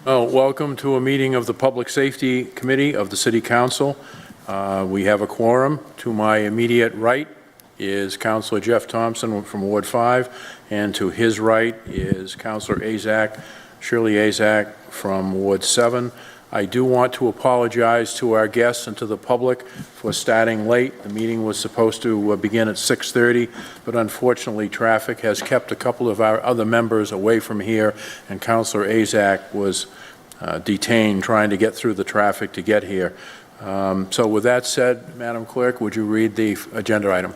Oh, welcome to a meeting of the Public Safety Committee of the City Council. We have a quorum. To my immediate right is Councilor Jeff Thompson from Ward 5, and to his right is Councilor Shirley Azak from Ward 7. I do want to apologize to our guests and to the public for starting late. The meeting was supposed to begin at 6:30, but unfortunately traffic has kept a couple of our other members away from here, and Councilor Azak was detained trying to get through the traffic to get here. So with that said, Madam Clerk, would you read the agenda item?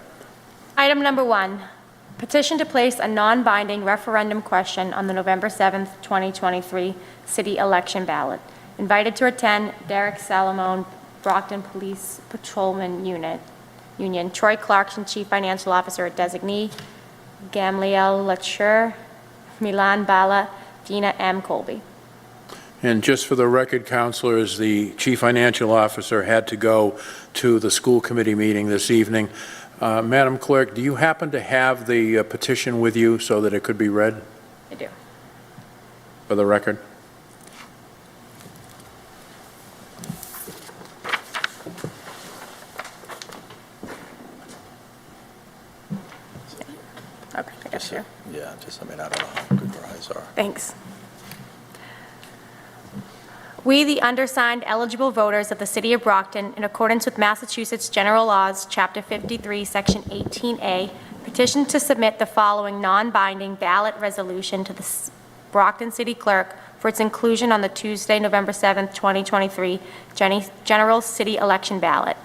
Item number 1, petition to place a non-binding referendum question on the November 7th, 2023 city election ballot. Invited to attend, Derek Salamone, Brockton Police Patrolman Union, Troy Clarkson, Chief Financial Officer at Designee, Gamliel Lachur, Milan Bala, Dina M. Colby. And just for the record, councilors, the Chief Financial Officer had to go to the school committee meeting this evening. Madam Clerk, do you happen to have the petition with you so that it could be read? I do. For the record? Okay, I guess you. Yeah, I don't know how good your eyes are. Thanks. We, the undersigned eligible voters of the City of Brockton, in accordance with Massachusetts General Laws, Chapter 53, Section 18A, petition to submit the following non-binding ballot resolution to the Brockton City Clerk for its inclusion on the Tuesday, November 7th, 2023 General City Election ballot.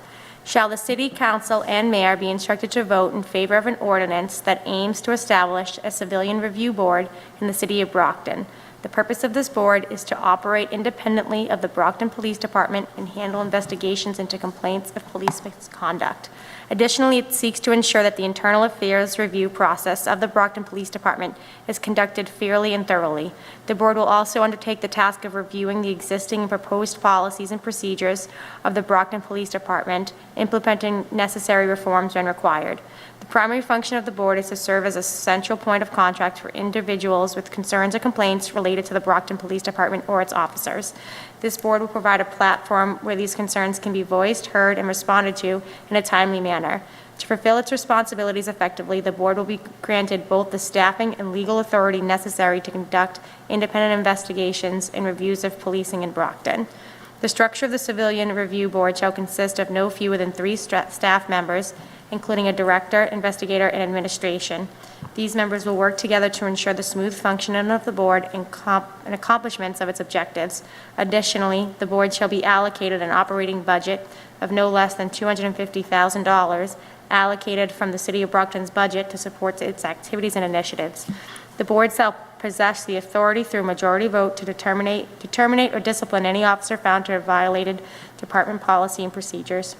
Shall the City Council and Mayor be instructed to vote in favor of an ordinance that aims to establish a civilian review board in the City of Brockton? The purpose of this board is to operate independently of the Brockton Police Department and handle investigations into complaints of police misconduct. Additionally, it seeks to ensure that the internal affairs review process of the Brockton Police Department is conducted fairly and thoroughly. The board will also undertake the task of reviewing the existing and proposed policies and procedures of the Brockton Police Department, implementing necessary reforms when required. The primary function of the board is to serve as a central point of contact for individuals with concerns or complaints related to the Brockton Police Department or its officers. This board will provide a platform where these concerns can be voiced, heard, and responded to in a timely manner. To fulfill its responsibilities effectively, the board will be granted both the staffing and legal authority necessary to conduct independent investigations and reviews of policing in Brockton. The structure of the Civilian Review Board shall consist of no fewer than 3 staff members, including a director, investigator, and administration. These members will work together to ensure the smooth functioning of the board and accomplishments of its objectives. Additionally, the board shall be allocated an operating budget of no less than $250,000 allocated from the City of Brockton's budget to support its activities and initiatives. The board shall possess the authority through majority vote to terminate or discipline any officer found to have violated department policy and procedures.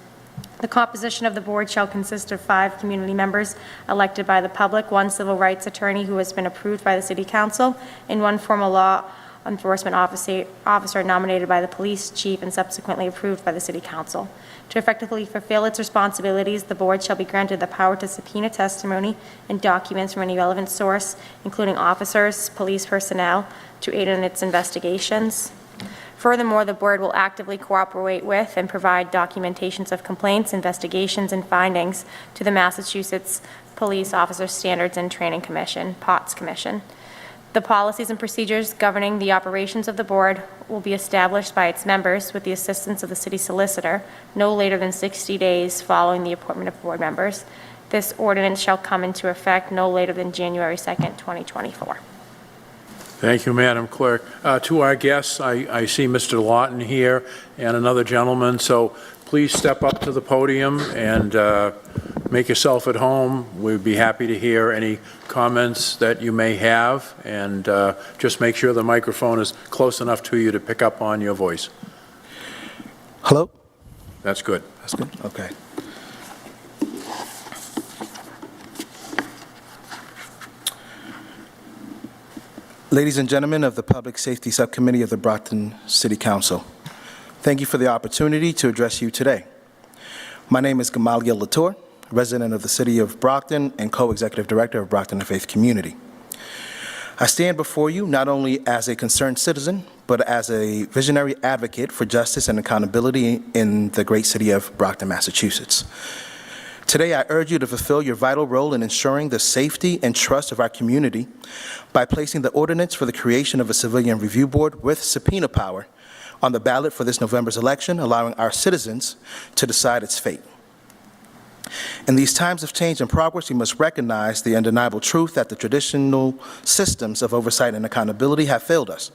The composition of the board shall consist of 5 community members elected by the public, 1 civil rights attorney who has been approved by the City Council, and 1 former law enforcement officer nominated by the police chief and subsequently approved by the City Council. To effectively fulfill its responsibilities, the board shall be granted the power to subpoena testimony and documents from any relevant source, including officers, police personnel, to aid in its investigations. Furthermore, the board will actively cooperate with and provide documentations of complaints, investigations, and findings to the Massachusetts Police Officer Standards and Training Commission, POTS Commission. The policies and procedures governing the operations of the board will be established by its members with the assistance of the city solicitor no later than 60 days following the appointment of board members. This ordinance shall come into effect no later than January 2nd, 2024. Thank you, Madam Clerk. To our guests, I see Mr. Lawton here and another gentleman, so please step up to the podium and make yourself at home. We'd be happy to hear any comments that you may have, and just make sure the microphone is close enough to you to pick up on your voice. Hello? That's good. That's good? Okay. Ladies and gentlemen of the Public Safety Subcommittee of the Brockton City Council, thank you for the opportunity to address you today. My name is Gamaliel Latour, resident of the City of Brockton and co-executive director of Brockton and Faith Community. I stand before you not only as a concerned citizen, but as a visionary advocate for justice and accountability in the great city of Brockton, Massachusetts. Today, I urge you to fulfill your vital role in ensuring the safety and trust of our community by placing the ordinance for the creation of a civilian review board with subpoena power on the ballot for this November's election, allowing our citizens to decide its fate. In these times of change and progress, we must recognize the undeniable truth that the traditional systems of oversight and accountability have failed us.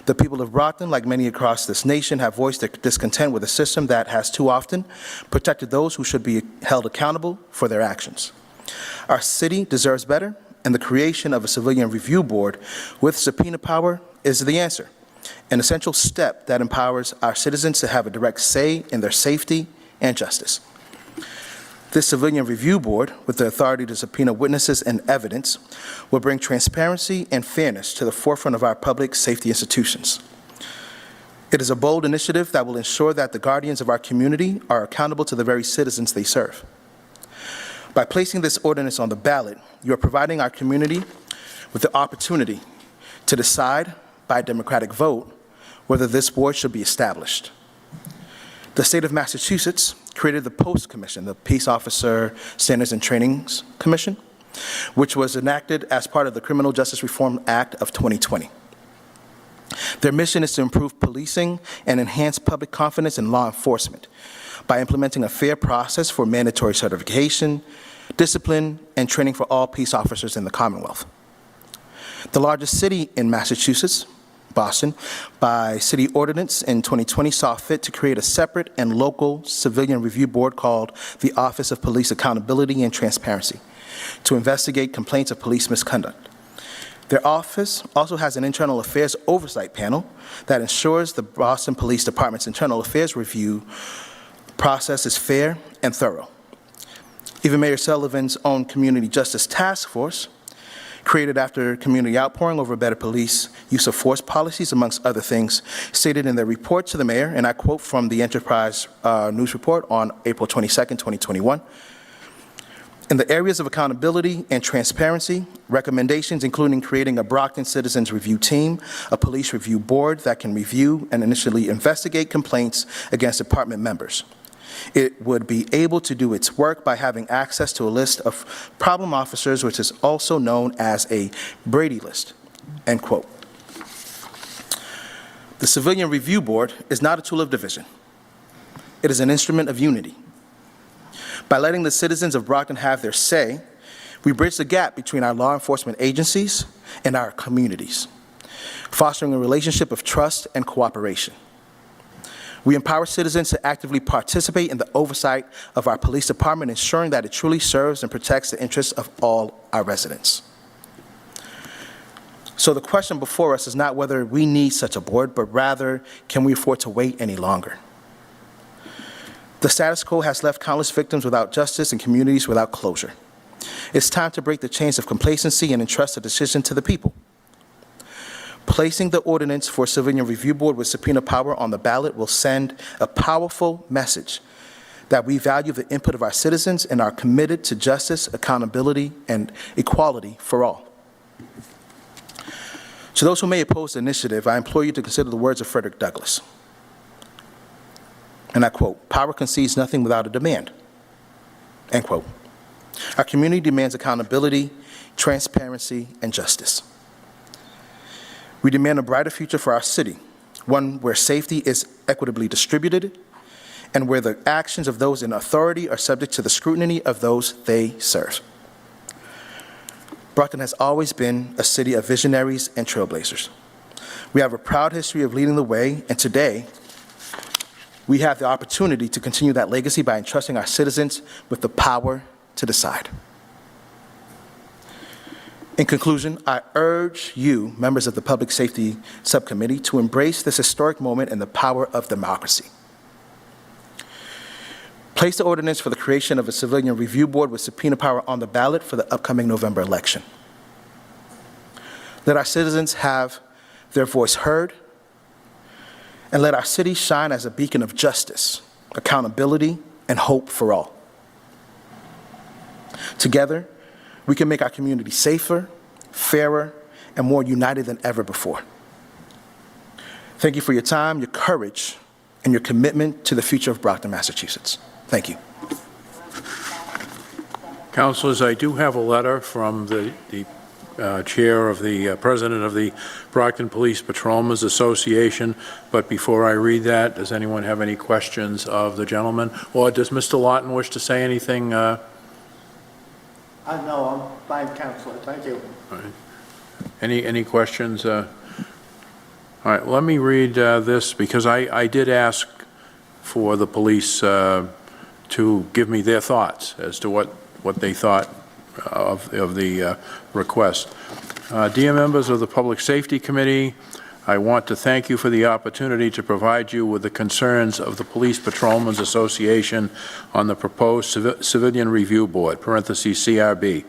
The people of Brockton, like many across this nation, have voiced their discontent with a system that has too often protected those who should be held accountable for their actions. Our city deserves better, and the creation of a civilian review board with subpoena power is the answer, an essential step that empowers our citizens to have a direct say in their safety and justice. This civilian review board, with the authority to subpoena witnesses and evidence, will bring transparency and fairness to the forefront of our public safety institutions. It is a bold initiative that will ensure that the guardians of our community are accountable to the very citizens they serve. By placing this ordinance on the ballot, you are providing our community with the opportunity to decide by democratic vote whether this board should be established. The state of Massachusetts created the Post Commission, the Peace Officer Standards and Trainings Commission, which was enacted as part of the Criminal Justice Reform Act of 2020. Their mission is to improve policing and enhance public confidence in law enforcement by implementing a fair process for mandatory certification, discipline, and training for all peace officers in the Commonwealth. The largest city in Massachusetts, Boston, by city ordinance in 2020, saw fit to create a separate and local civilian review board called the Office of Police Accountability and Transparency to investigate complaints of police misconduct. Their office also has an internal affairs oversight panel that ensures the Boston Police Department's internal affairs review process is fair and thorough. Even Mayor Sullivan's own Community Justice Task Force, created after community outpouring over better police use of force policies, amongst other things, stated in their report to the mayor, and I quote from the Enterprise News Report on April 22nd, 2021, "In the areas of accountability and transparency, recommendations including creating a Brockton Citizens Review Team, a police review board that can review and initially investigate complaints against department members. It would be able to do its work by having access to a list of problem officers, which is also known as a Brady list," end quote. The Civilian Review Board is not a tool of division. It is an instrument of unity. By letting the citizens of Brockton have their say, we bridge the gap between our law enforcement agencies and our communities, fostering a relationship of trust and cooperation. We empower citizens to actively participate in the oversight of our police department, ensuring that it truly serves and protects the interests of all our residents. So the question before us is not whether we need such a board, but rather, can we afford to wait any longer? The status quo has left countless victims without justice and communities without closure. It's time to break the chains of complacency and entrust the decision to the people. Placing the ordinance for a civilian review board with subpoena power on the ballot will send a powerful message that we value the input of our citizens and are committed to justice, accountability, and equality for all. To those who may oppose the initiative, I implore you to consider the words of Frederick Douglass. And I quote, "Power concedes nothing without a demand," end quote. Our community demands accountability, transparency, and justice. We demand a brighter future for our city, one where safety is equitably distributed and where the actions of those in authority are subject to the scrutiny of those they serve. Brockton has always been a city of visionaries and trailblazers. We have a proud history of leading the way, and today, we have the opportunity to continue that legacy by entrusting our citizens with the power to decide. In conclusion, I urge you, members of the Public Safety Subcommittee, to embrace this historic moment in the power of democracy. Place the ordinance for the creation of a civilian review board with subpoena power on the ballot for the upcoming November election. Let our citizens have their voice heard, and let our city shine as a beacon of justice, accountability, and hope for all. Together, we can make our community safer, fairer, and more united than ever before. Thank you for your time, your courage, and your commitment to the future of Brockton, Massachusetts. Thank you. Councilors, I do have a letter from the president of the Brockton Police Patrolmen's Association, but before I read that, does anyone have any questions of the gentleman? Or does Mr. Lawton wish to say anything? No, I'm fine, Counselor. Thank you. All right. Any questions? All right, let me read this, because I did ask for the police to give me their thoughts as to what they thought of the request. Dear members of the Public Safety Committee, I want to thank you for the opportunity to provide you with the concerns of the Police Patrolmen's Association on the proposed Civilian Review Board, parentheses CRB.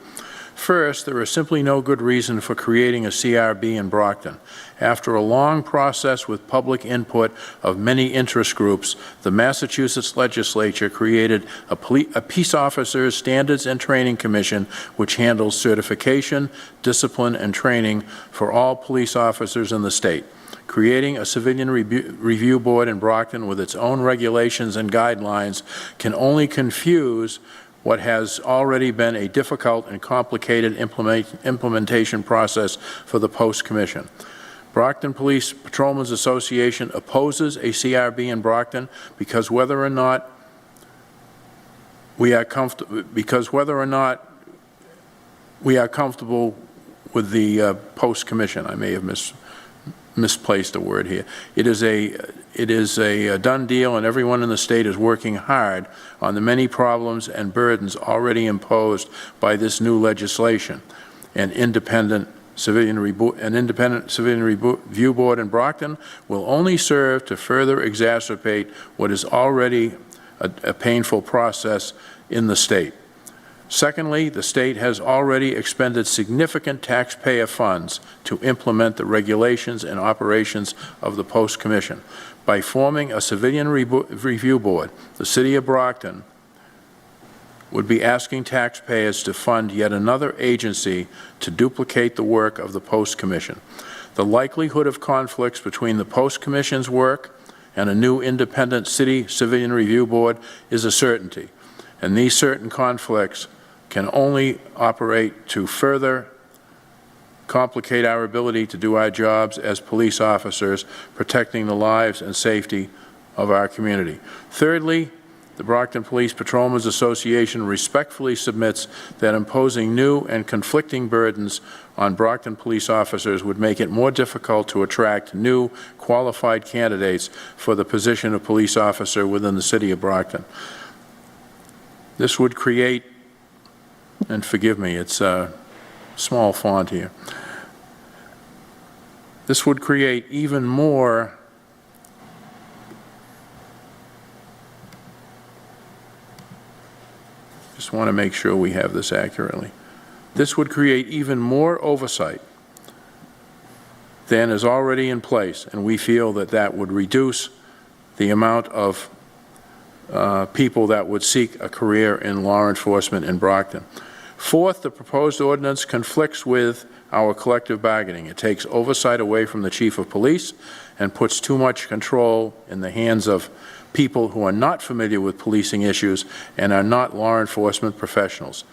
First, there is simply no good reason for creating a CRB in Brockton. After a long process with public input of many interest groups, the Massachusetts legislature created a Peace Officers Standards and Training Commission, which handles certification, discipline, and training for all police officers in the state. Creating a civilian review board in Brockton with its own regulations and guidelines can only confuse what has already been a difficult and complicated implementation process for the Post Commission. Brockton Police Patrolmen's Association opposes a CRB in Brockton because whether or not we are comfortable with the Post Commission. I may have misplaced a word here. It is a done deal, and everyone in the state is working hard on the many problems and burdens already imposed by this new legislation. An independent civilian review board in Brockton will only serve to further exacerbate what is already a painful process in the state. Secondly, the state has already expended significant taxpayer funds to implement the regulations and operations of the Post Commission. By forming a civilian review board, the City of Brockton would be asking taxpayers to fund yet another agency to duplicate the work of the Post Commission. The likelihood of conflicts between the Post Commission's work and a new independent city civilian review board is a certainty, and these certain conflicts can only operate to further complicate our ability to do our jobs as police officers, protecting the lives and safety of our community. Thirdly, the Brockton Police Patrolmen's Association respectfully submits that imposing new and conflicting burdens on Brockton police officers would make it more difficult to attract new, qualified candidates for the position of police officer within the City of Brockton. This would create, and forgive me, it's a small font here. This would create even more just want to make sure we have this accurately. This would create even more oversight than is already in place, and we feel that that would reduce the amount of people that would seek a career in law enforcement in Brockton. Fourth, the proposed ordinance conflicts with our collective bargaining. It takes oversight away from the Chief of Police and puts too much control in the hands of people who are not familiar with policing issues and are not law enforcement professionals.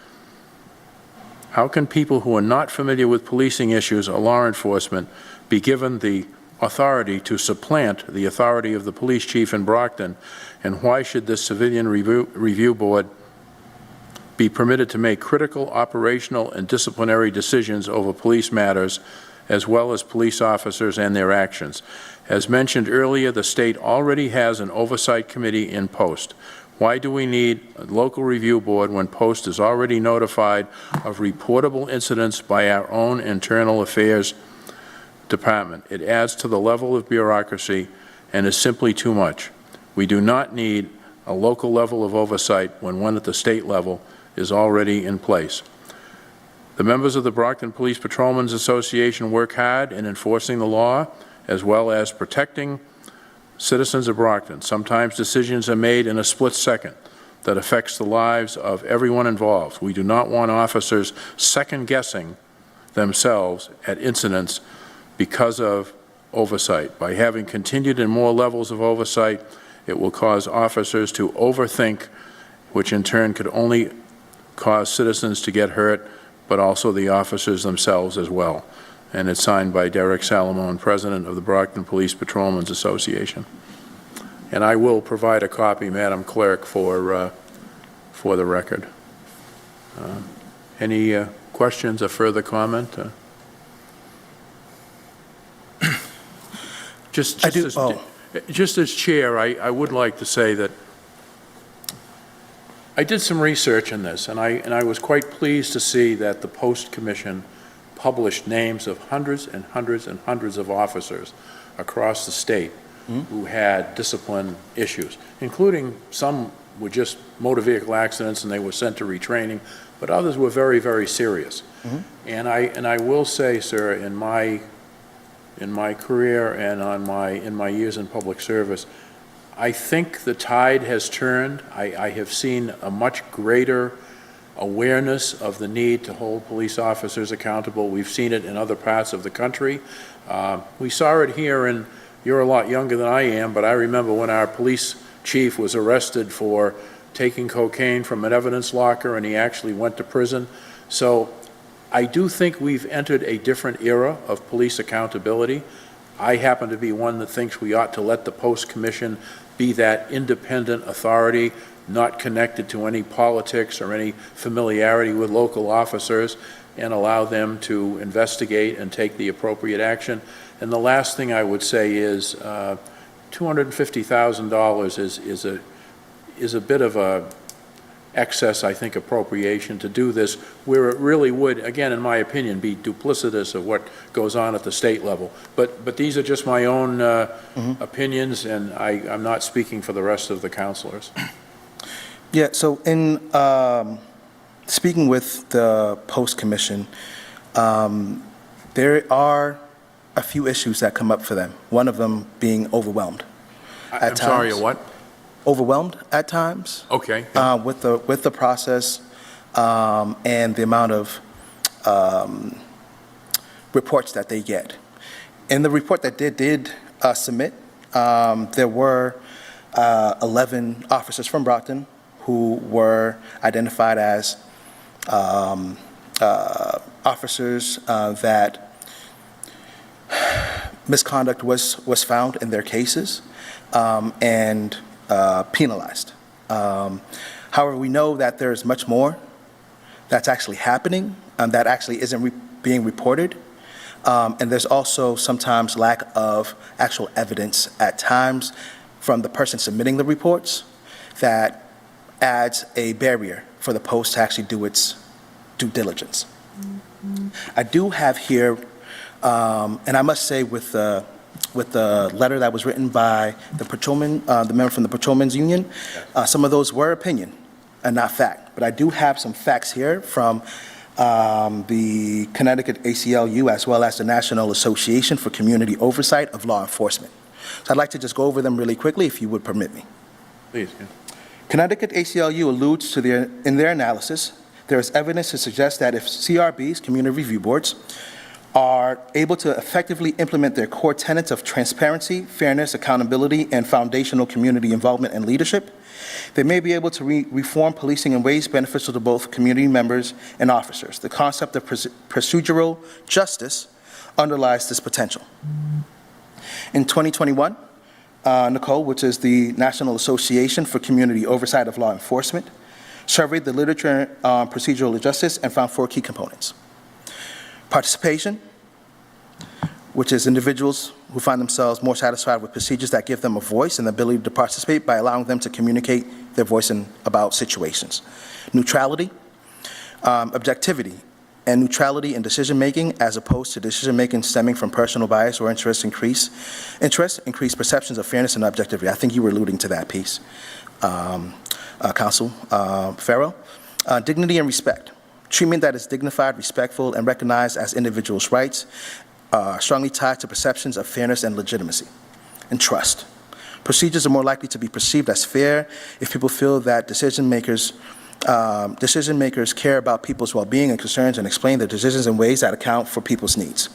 How can people who are not familiar with policing issues or law enforcement be given the authority to supplant the authority of the police chief in Brockton? And why should this civilian review board be permitted to make critical operational and disciplinary decisions over police matters, as well as police officers and their actions? As mentioned earlier, the state already has an oversight committee in post. Why do we need a local review board when Post is already notified of reportable incidents by our own internal affairs department? It adds to the level of bureaucracy and is simply too much. We do not need a local level of oversight when one at the state level is already in place. The members of the Brockton Police Patrolmen's Association work hard in enforcing the law as well as protecting citizens of Brockton. Sometimes decisions are made in a split second that affects the lives of everyone involved. We do not want officers second-guessing themselves at incidents because of oversight. By having continued in more levels of oversight, it will cause officers to overthink, which in turn could only cause citizens to get hurt, but also the officers themselves as well. And it's signed by Derek Salamone, President of the Brockton Police Patrolmen's Association. And I will provide a copy, Madam Clerk, for the record. Any questions or further comment? Just as chair, I would like to say that I did some research in this, and I was quite pleased to see that the Post Commission published names of hundreds and hundreds and hundreds of officers across the state who had discipline issues, including some were just motor vehicle accidents and they were sent to retraining, but others were very, very serious. And I will say, sir, in my career and in my years in public service, I think the tide has turned. I have seen a much greater awareness of the need to hold police officers accountable. We've seen it in other parts of the country. We saw it here, and you're a lot younger than I am, but I remember when our police chief was arrested for taking cocaine from an evidence locker, and he actually went to prison. So I do think we've entered a different era of police accountability. I happen to be one that thinks we ought to let the Post Commission be that independent authority, not connected to any politics or any familiarity with local officers, and allow them to investigate and take the appropriate action. And the last thing I would say is $250,000 is a bit of a excess, I think, appropriation to do this, where it really would, again, in my opinion, be duplicitous of what goes on at the state level. But these are just my own opinions, and I'm not speaking for the rest of the councilors. Yeah, so in speaking with the Post Commission, there are a few issues that come up for them, one of them being overwhelmed at times. I'm sorry, what? Overwhelmed at times. Okay. With the process and the amount of reports that they get. In the report that they did submit, there were 11 officers from Brockton who were identified as officers that misconduct was found in their cases and penalized. However, we know that there's much more that's actually happening that actually isn't being reported. And there's also sometimes lack of actual evidence at times from the person submitting the reports that adds a barrier for the Post to actually do its due diligence. I do have here, and I must say with the letter that was written by the patrolman, the member from the Patrolmen's Union, some of those were opinion and not fact. But I do have some facts here from the Connecticut ACLU as well as the National Association for Community Oversight of Law Enforcement. So I'd like to just go over them really quickly if you would permit me. Please, yeah. Connecticut ACLU alludes to in their analysis, there is evidence to suggest that if CRBs, community review boards, are able to effectively implement their core tenets of transparency, fairness, accountability, and foundational community involvement and leadership, they may be able to reform policing in ways beneficial to both community members and officers. The concept of procedural justice underlies this potential. In 2021, Nicole, which is the National Association for Community Oversight of Law Enforcement, surveyed the literature on procedural justice and found 4 key components. Participation, which is individuals who find themselves more satisfied with procedures that give them a voice and the ability to participate by allowing them to communicate their voice about situations. Neutrality, objectivity, and neutrality in decision-making as opposed to decision-making stemming from personal bias or increase perceptions of fairness and objectivity. I think you were alluding to that piece, Counsel Farrell. Dignity and respect. Treatment that is dignified, respectful, and recognized as individuals' rights are strongly tied to perceptions of fairness and legitimacy. And trust. Procedures are more likely to be perceived as fair if people feel that decision makers Decision makers care about people's well-being and concerns and explain their decisions in ways that account for people's needs.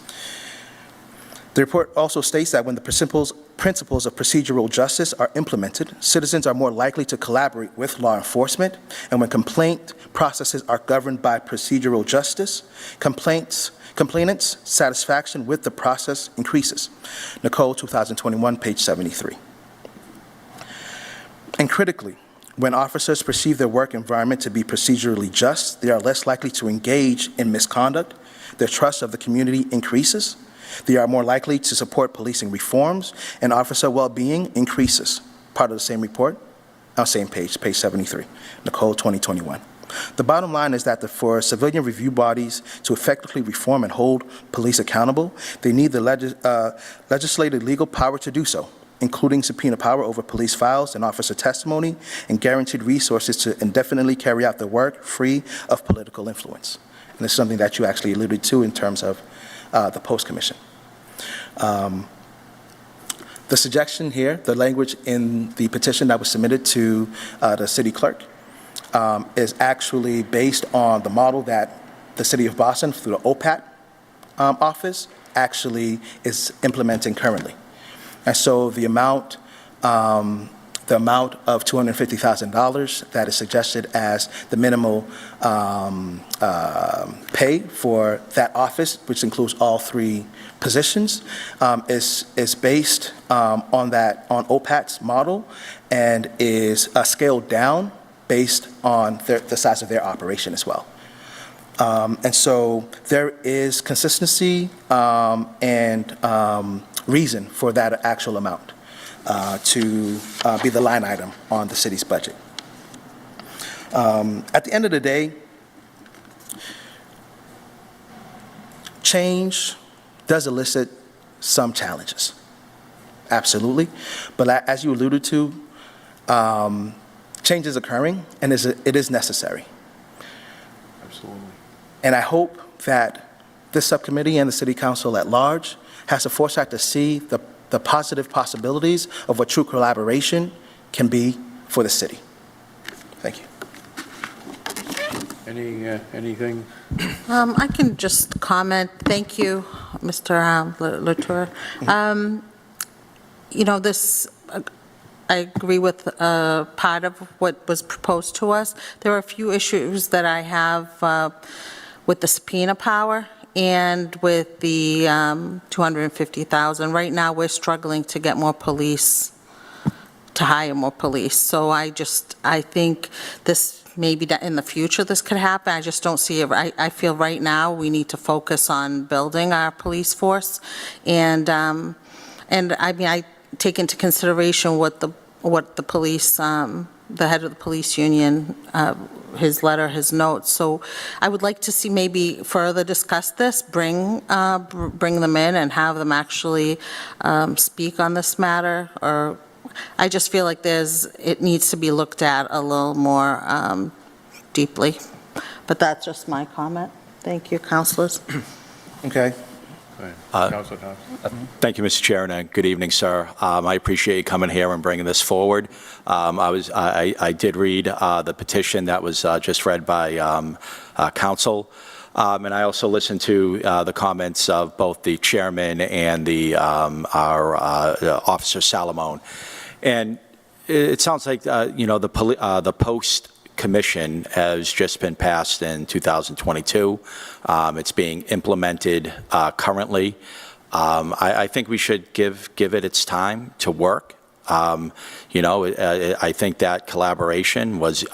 The report also states that when the principles of procedural justice are implemented, citizens are more likely to collaborate with law enforcement, and when complaint processes are governed by procedural justice, complainants' satisfaction with the process increases. Nicole, 2021, page 73. And critically, when officers perceive their work environment to be procedurally just, they are less likely to engage in misconduct, their trust of the community increases, they are more likely to support policing reforms, and officer well-being increases. Part of the same report, same page, page 73, Nicole, 2021. The bottom line is that for civilian review bodies to effectively reform and hold police accountable, they need the legislative legal power to do so, including subpoena power over police files and officer testimony, and guaranteed resources to indefinitely carry out their work free of political influence. And this is something that you actually alluded to in terms of the Post Commission. The suggestion here, the language in the petition that was submitted to the city clerk, is actually based on the model that the city of Boston, through the OPAT office, actually is implementing currently. And so the amount of $250,000 that is suggested as the minimal pay for that office, which includes all three positions, is based on OPAT's model and is scaled down based on the size of their operation as well. And so there is consistency and reason for that actual amount to be the line item on the city's budget. At the end of the day, change does elicit some challenges, absolutely. But as you alluded to, change is occurring and it is necessary. Absolutely. And I hope that this subcommittee and the city council at large has the foresight to see the positive possibilities of what true collaboration can be for the city. Thank you. Anything? I can just comment. Thank you, Mr. Latour. You know, I agree with part of what was proposed to us. There are a few issues that I have with the subpoena power and with the $250,000. Right now, we're struggling to get more police, to hire more police. So I think this, maybe that in the future this could happen. I just don't see it. I feel right now we need to focus on building our police force. And I mean, I take into consideration what the police, the head of the police union, his letter, his notes. So I would like to see maybe further discuss this, bring them in and have them actually speak on this matter. Or I just feel like it needs to be looked at a little more deeply. But that's just my comment. Thank you, councilors. Okay. Councilor Thompson. Thank you, Mr. Chair, and good evening, sir. I appreciate you coming here and bringing this forward. I did read the petition that was just read by council, and I also listened to the comments of both the chairman and our Officer Salamone. And it sounds like the Post Commission has just been passed in 2022. It's being implemented currently. I think we should give it its time to work. I think that collaboration was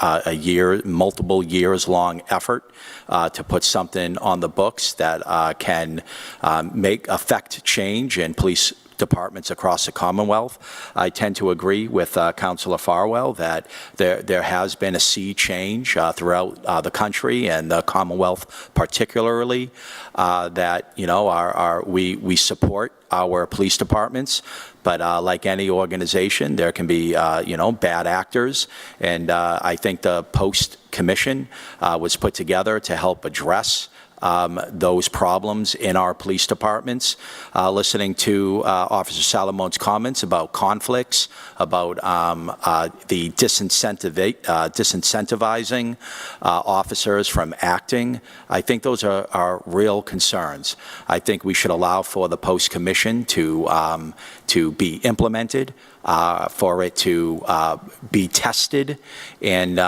multiple years long effort to put something on the books that can affect change in police departments across the Commonwealth. I tend to agree with Councillor Farwell that there has been a sea change throughout the country and the Commonwealth particularly, that we support our police departments, but like any organization, there can be bad actors, and I think the Post Commission was put together to help address those problems in our police departments. Listening to Officer Salamone's comments about conflicts, about the disincentivizing officers from acting, I think those are real concerns. I think we should allow for the post-commission to be implemented, for it to be tested, and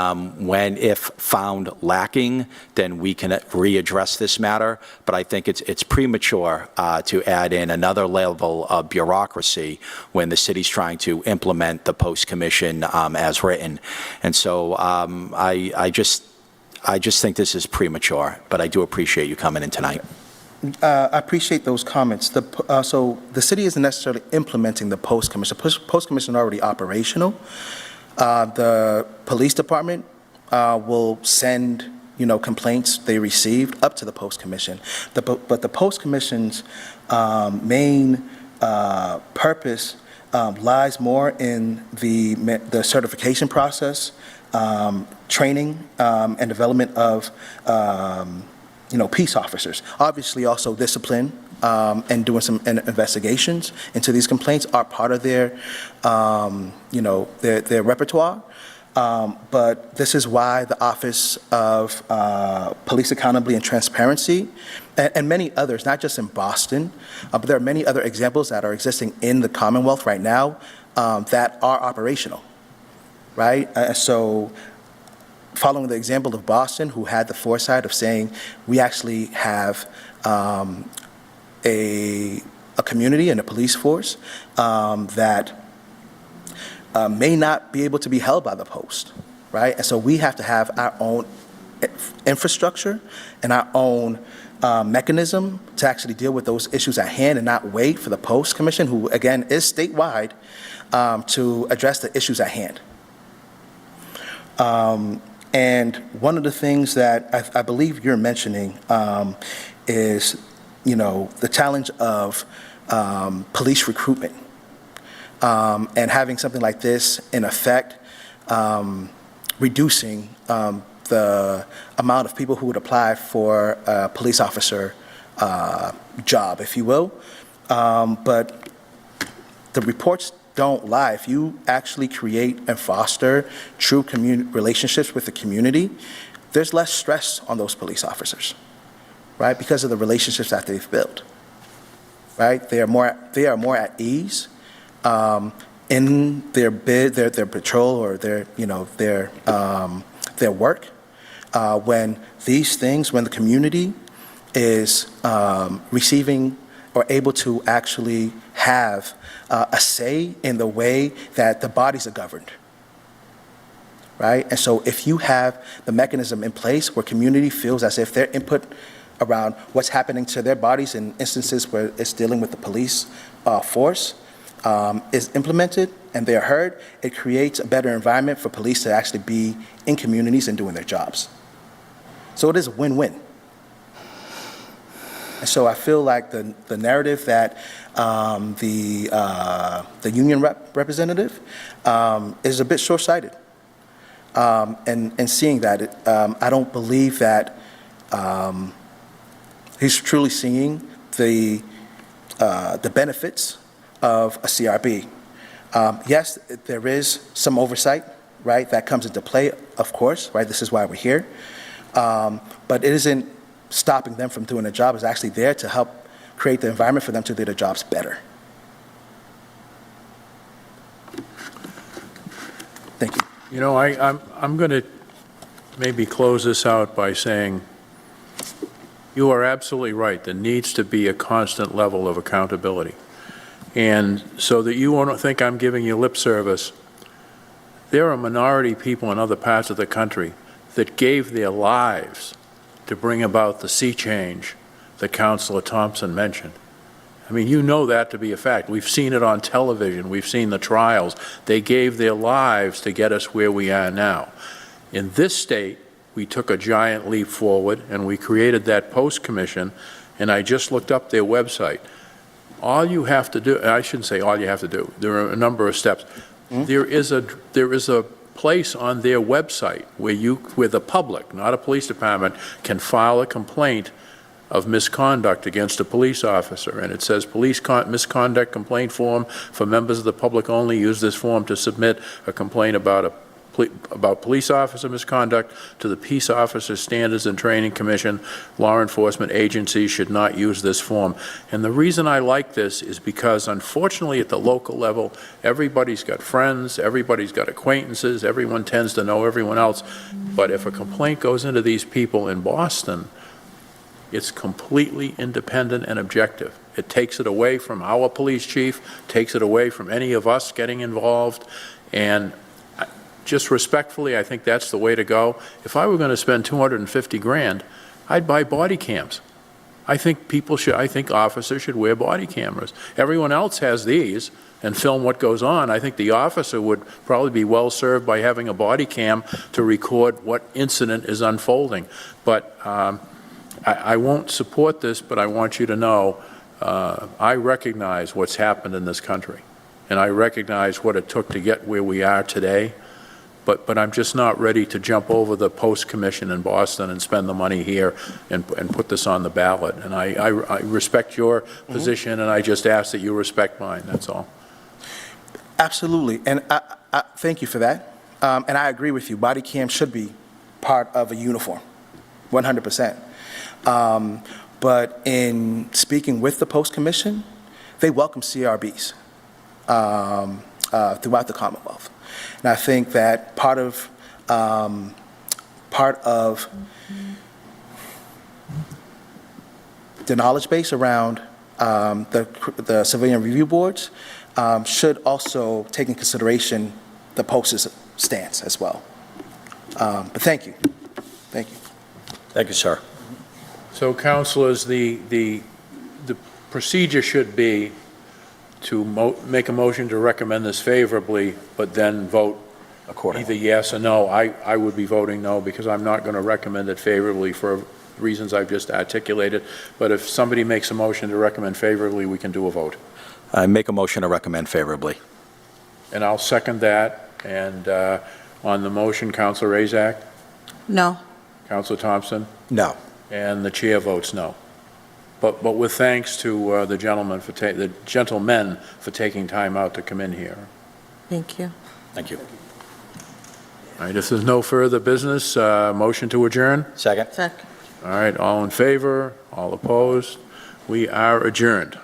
if found lacking, then we can readdress this matter. But I think it's premature to add in another level of bureaucracy when the city's trying to implement the post-commission as written. And so I just think this is premature, but I do appreciate you coming in tonight. I appreciate those comments. So the city isn't necessarily implementing the post-commission. Post-commission is already operational. The police department will send, complaints they received up to the post-commission. But the post-commission's main purpose lies more in the certification process, training, and development of peace officers. Obviously, also discipline and doing some investigations into these complaints are part of their repertoire. But this is why the Office of Police Accountability and Transparency and many others, not just in Boston, but there are many other examples that are existing in the Commonwealth right now that are operational, right? So following the example of Boston, who had the foresight of saying, we actually have a community and a police force that may not be able to be held by the post, right? And so we have to have our own infrastructure and our own mechanism to actually deal with those issues at hand and not wait for the Post Commission, who, again, is statewide, to address the issues at hand. And one of the things that I believe you're mentioning is, the challenge of police recruitment and having something like this in effect, reducing the amount of people who would apply for a police officer job, if you will. But the reports don't lie. If you actually create and foster true relationships with the community, there's less stress on those police officers, right? Because of the relationships that they've built, right? They are more at ease in their their patrol or their work when the community is receiving or able to actually have a say in the way that the bodies are governed, right? And so if you have the mechanism in place where community feels as if their input around what's happening to their bodies in instances where it's dealing with the police force is implemented and they're heard, it creates a better environment for police to actually be in communities and doing their jobs. So it is a win-win. And so I feel like the narrative that the union representative is a bit short-sighted. And seeing that, I don't believe that he's truly seeing the benefits of a CRB. Yes, there is some oversight, right, that comes into play, of course, right? This is why we're here. But it isn't stopping them from doing their job. It's actually there to help create the environment for them to do their jobs better. Thank you. I'm going to maybe close this out by saying you are absolutely right. There needs to be a constant level of accountability. And so that you won't think I'm giving you lip service, there are minority people in other parts of the country that gave their lives to bring about the sea change that Councilor Thompson mentioned. I mean, you know that to be a fact. We've seen it on television. We've seen the trials. They gave their lives to get us where we are now. In this state, we took a giant leap forward, and we created that Post Commission, and I just looked up their website. All you have to do, I shouldn't say all you have to do, there are a number of steps. There is a place on their website where the public, not a police department, can file a complaint of misconduct against a police officer, and it says, misconduct complaint form for members of the public only. Use this form to submit a complaint about police officer misconduct to the Peace Officer Standards and Training Commission. Law enforcement agencies should not use this form. And the reason I like this is because, unfortunately, at the local level, everybody's got friends, everybody's got acquaintances, everyone tends to know everyone else. But if a complaint goes into these people in Boston, it's completely independent and objective. It takes it away from our police chief, takes it away from any of us getting involved, and just respectfully, I think that's the way to go. If I were going to spend 250 grand, I'd buy body cams. I think officers should wear body cameras. Everyone else has these and film what goes on. I think the officer would probably be well served by having a body cam to record what incident is unfolding. But I won't support this, but I want you to know I recognize what's happened in this country, and I recognize what it took to get where we are today. But I'm just not ready to jump over the Post Commission in Boston and spend the money here and put this on the ballot. And I respect your position, and I just ask that you respect mine, that's all. Absolutely, and I thank you for that. And I agree with you, body cam should be part of a uniform, 100%. But in speaking with the Post Commission, they welcome CRBs throughout the Commonwealth. And I think that part of the knowledge base around the civilian review boards should also take in consideration the Post's stance as well. But thank you. Thank you. Thank you, sir. So, councilors, the procedure should be to make a motion to recommend this favorably, but then vote Accordingly. either yes or no. I would be voting no, because I'm not going to recommend it favorably for reasons I've just articulated. But if somebody makes a motion to recommend favorably, we can do a vote. I make a motion to recommend favorably. And I'll second that. And on the motion, Councilor Razak, No. Councilor Thompson, No. and the chair votes no. But with thanks to the gentlemen for taking time out to come in here. Thank you. Thank you. All right, if there's no further business, motion to adjourn? Second. Second. All right, all in favor, all opposed? We are adjourned.